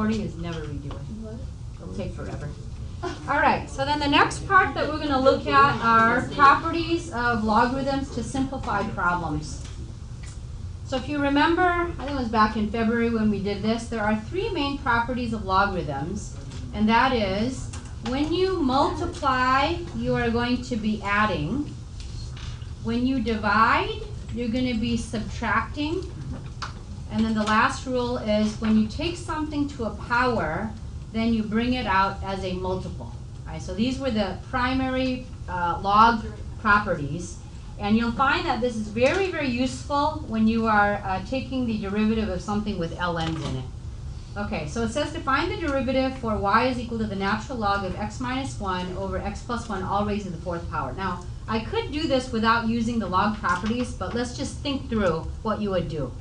40 is never redo it. It'll take forever. All right, so then the next part that we're going to look at are properties of logarithms to simplify problems. So if you remember, I think it was back in February when we did this, there are three main properties of logarithms, and that is when you multiply, you are going to be adding. When you divide, you're going to be subtracting. And then the last rule is when you take something to a power, then you bring it out as a multiple. All right, so these were the primary log properties. And you'll find that this is very, very useful when you are taking the derivative of something with ln's in it. Okay, so it says to find the derivative for y is equal to the natural log of x minus 1 over x plus 1 all raised to the fourth power. Now, I could do this without using the log properties, but let's just think through what you would do.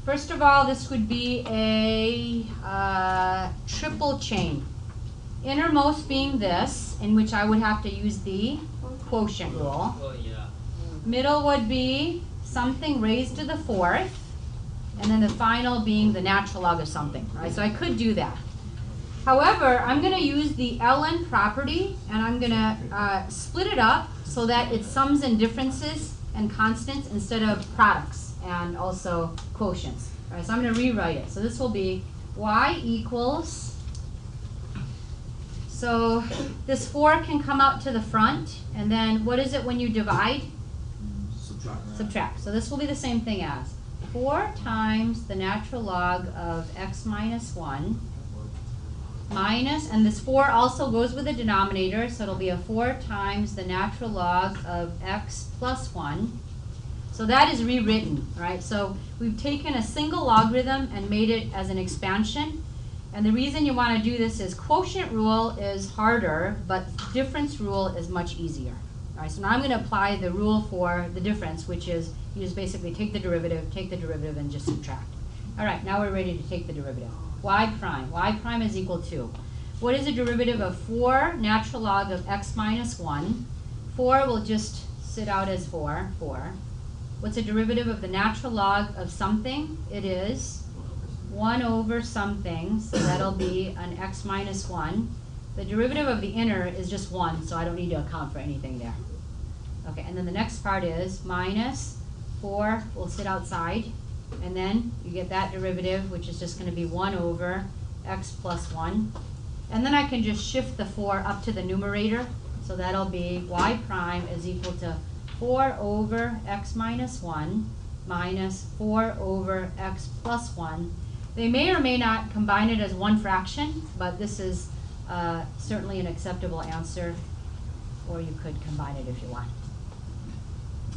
First of all, this would be a triple chain. Innermost being this, in which I would have to use the quotient rule. Middle would be something raised to the fourth, and then the final being the natural log of something. Right? So I could do that. However, I'm going to use the ln property, and I'm going to split it up so that it sums in differences and constants instead of products and also quotients. All right, so I'm going to rewrite it. So this will be y equals, so this 4 can come out to the front, and then what is it when you divide? Subtract. So this will be the same thing as 4 times the natural log of x minus 1 minus, and this 4 also goes with the denominator, so it'll be a 4 times the natural log of x plus 1. So that is rewritten, right? So we've taken a single logarithm and made it as an expansion. And the reason you want to do this is quotient rule is harder, but difference rule is much easier. All right, so now I'm going to apply the rule for the difference, which is you just basically take the derivative, and just subtract. All right, now we're ready to take the derivative. Y prime. Y prime is equal to, what is the derivative of 4 natural log of x minus 1? 4 will just sit out as 4. What's the derivative of the natural log of something? It is 1 over something, so that'll be an x minus 1. The derivative of the inner is just 1, so I don't need to account for anything there. Okay, and then the next part is minus 4 will sit outside, and then you get that derivative, which is just going to be 1 over x plus 1. And then I can just shift the 4 up to the numerator, so that'll be y prime is equal to 4 over x minus 1 minus 4 over x plus 1. They may or may not combine it as one fraction, but this is certainly an acceptable answer, or you could combine it if you want.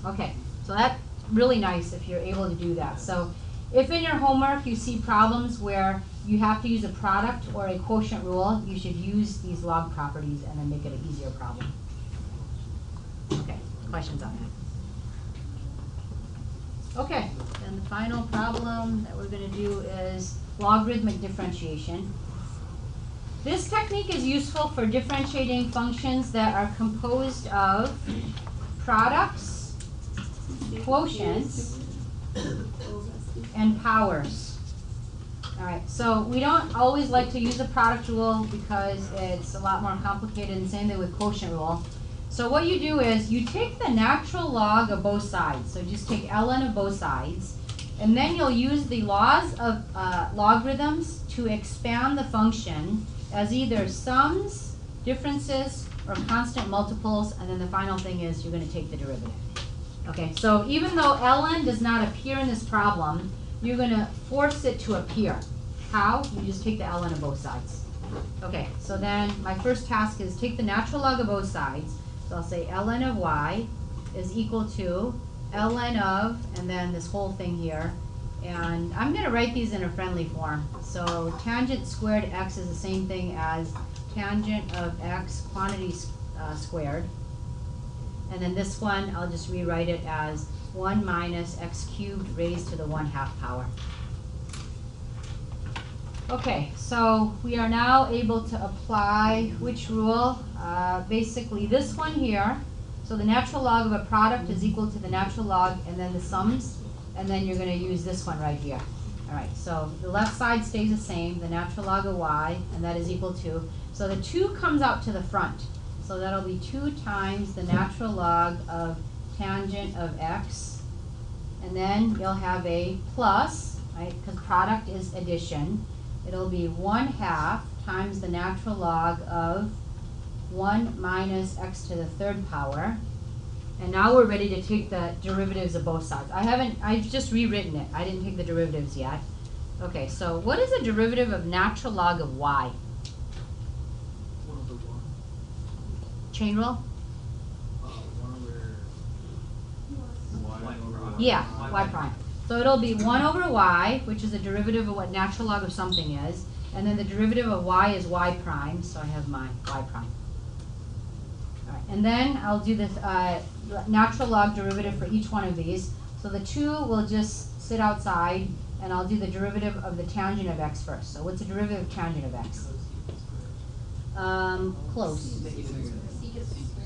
Okay, so that's really nice if you're able to do that. So if in your homework you see problems where you have to use a product or a quotient rule, you should use these log properties and then make it an easier problem. Okay, questions on that? Okay, then the final problem that we're going to do is logarithmic differentiation. This technique is useful for differentiating functions that are composed of products, quotients, and powers. All right, so we don't always like to use a product rule because it's a lot more complicated, and same thing with quotient rule. So what you do is you take the natural log of both sides. So just take ln of both sides, and then you'll use the laws of logarithms to expand the function as either sums, differences, or constant multiples, and then the final thing is you're going to take the derivative. Okay, so even though ln does not appear in this problem, you're going to force it to appear. How? You just take the ln of both sides. Okay, so then my first task is take the natural log of both sides. So I'll say ln of y is equal to ln of, and then this whole thing here. And I'm going to write these in a friendly form. So tangent squared x is the same thing as tangent of x quantity squared. And then this one, I'll just rewrite it as 1 minus x cubed raised to the 1/2 power. Okay, so we are now able to apply which rule? Basically this one here. So the natural log of a product is equal to the natural log and then the sums. And then you're going to use this one right here. All right, so the left side stays the same, the natural log of y, and that is equal to, so the 2 comes out to the front. So that'll be 2 times the natural log of tangent of x. And then you'll have a plus, right, because product is addition. It'll be 1/2 times the natural log of 1 minus x to the 3rd power. And now we're ready to take the derivatives of both sides. I've just rewritten it. I didn't take the derivatives yet. Okay, so what is a derivative of natural log of y? 1 over 1. Chain rule? 1 over y prime. Yeah, y prime. So it'll be 1 over y, which is the derivative of what natural log of something is. And then the derivative of y is y prime, so I have my y prime. All right, and then I'll do this natural log derivative for each one of these. So the 2 will just sit outside, and I'll do the derivative of the tangent of x first. So what's the derivative of tangent of x? Close.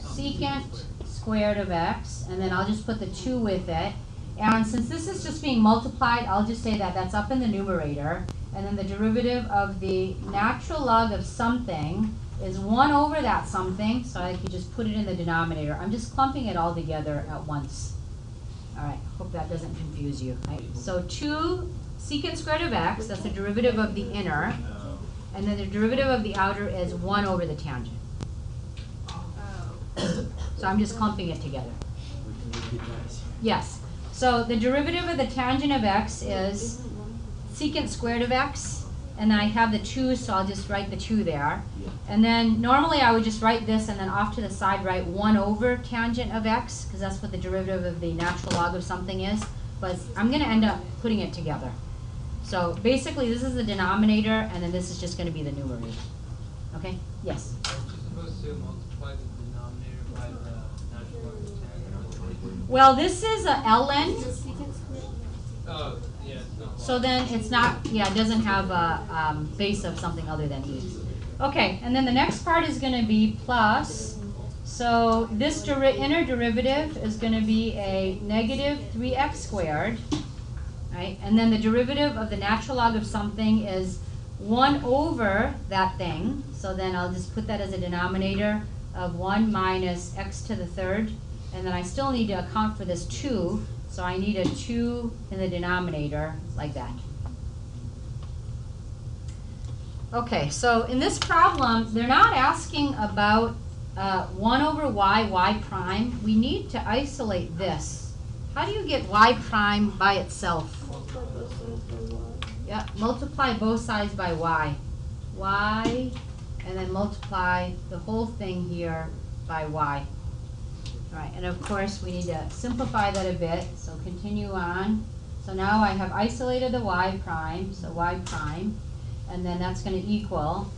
Secant squared of x, and then I'll just put the 2 with it. And since this is just being multiplied, I'll just say that that's up in the numerator. And then the derivative of the natural log of something is 1 over that something, so I could just put it in the denominator. I'm just clumping it all together at once. All right, hope that doesn't confuse you. Right? So 2 secant squared of x, that's the derivative of the inner, and then the derivative of the outer is 1 over the tangent. So I'm just clumping it together. Yes. So the derivative of the tangent of x is secant squared of x, and then I have the 2, so I'll just write the 2 there. And then normally I would just write this and then off to the side write 1 over tangent of x, because that's what the derivative of the natural log of something is. But I'm going to end up putting it together. So basically this is the denominator, and then this is just going to be the numerator. Okay? Yes? Aren't you supposed to multiply the denominator by the natural log of tangent? Well, this is a ln. Oh, yeah, it's not So then it's not, yeah, it doesn't have a base of something other than e. Okay, and then the next part is going to be plus. So this inner derivative is going to be a negative 3x squared, right? And then the derivative of the natural log of something is 1 over that thing. So then I'll just put that as a denominator of 1 minus x to the 3rd. And then I still need to account for this 2. So I need a 2 in the denominator, like that. Okay, so in this problem, they're not asking about 1 over y prime. We need to isolate this. How do you get y prime by itself? Yeah, multiply both sides by y. Y, and then multiply the whole thing here by y. All right, and of course we need to simplify that a bit, so continue on. So now I have isolated the y prime, so y prime, and then that's going to equal.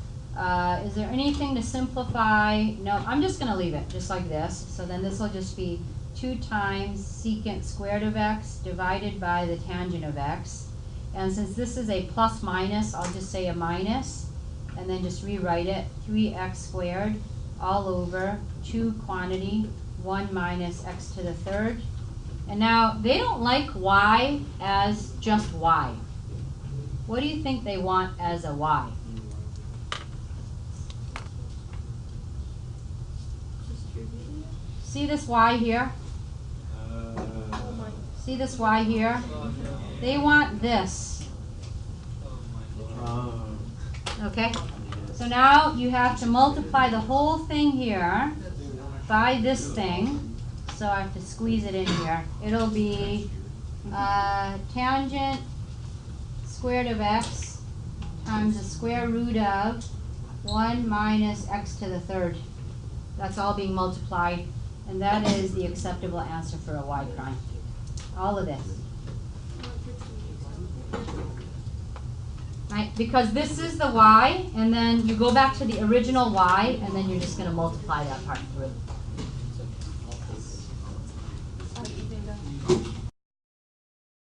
Is there anything to simplify? No, I'm just going to leave it just like this. So then this will just be 2 times secant squared of x divided by the tangent of x. And since this is a plus minus, I'll just say a minus, and then just rewrite it, 3x squared all over 2 quantity 1 minus x to the 3rd. And now they don't like y as just y. What do you think they want as a y? See this y here? See this y here? They want this. Okay? So now you have to multiply the whole thing here by this thing. So I have to squeeze it in here. It'll be tangent squared of x times the square root of 1 minus x to the 3rd. That's all being multiplied, and that is the acceptable answer for a y prime. All of this. Right? Because this is the y, and then you go back to the original y, and then you're just going to multiply that part through.